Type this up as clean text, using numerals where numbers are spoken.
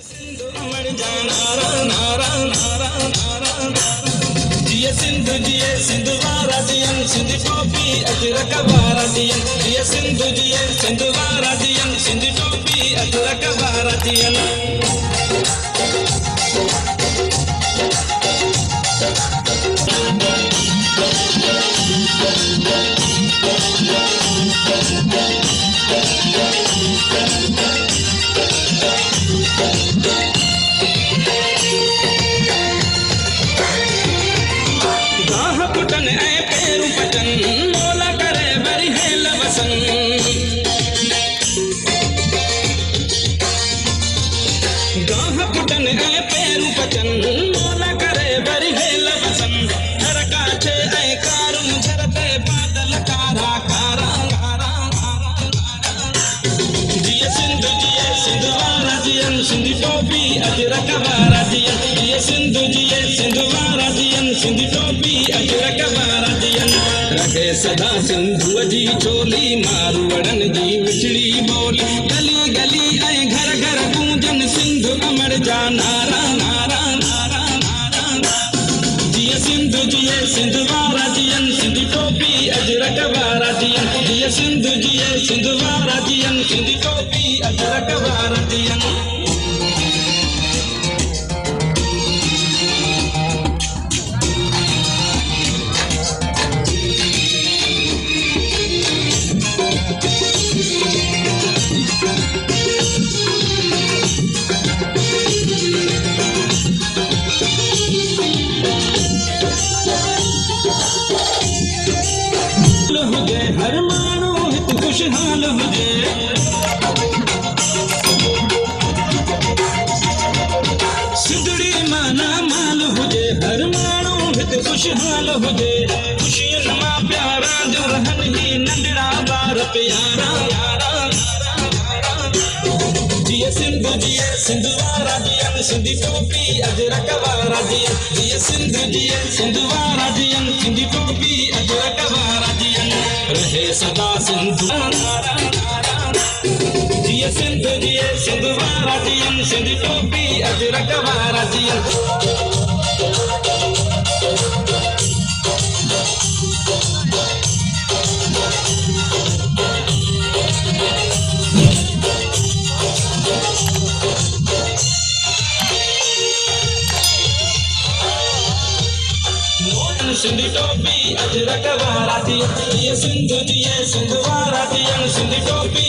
सिंधु अमर जाना नारा नारा नारा जिये सिंधु जिये सिंधु वारा जियन सिंधु टोपी अजरक वारा जियन जिये सिंधु जिये सिंधु वारा जियन सिंधु टोपी अजरक वारा जियन सिंधु टोपी अजरक वारा जियन जिये सिंधु जिये सिंधु वारा जियन सिंधु टोपी अजरक वारा जियन रखे सदा सिंधु जी चोली मारवड़न जी मिठड़ी बोली गली गली ऐ घर घर गूंजन सिंधु अमर जा नारा नारा नारा नारा जिये सिंधु जिये सिंधु वारा जियन सिंधु टोपी अजरक वारा जियन जिये सिंधु जिये सिंधु वारा जियन सिंधु टोपी अजरक वारा जियन हर मानो हित खुशहाल हुजे सिंधड़ी माना माल हुजे हर मानो हित खुशहाल हुजे खुशियन मां प्यारा जो रहन ही नंढड़ा बार प्यारा यारा जिये सिंधु जिये सिंधु वारा जियन सिंधु टोपी अजरक वारा जियन जिये सिंधु जिये सिंधु वारा जियन सिंधु टोपी अजरक वारा जियन रहे सदा सिंधु नारा जिये सिंधु जिये सिंधु वारा जियन सिंधु टोपी अजरक वारा जियन सिंधु टोपी अजरक वारा जियन जिये सिंधु जिये सिंधु वारा जियन सिंधु टोपी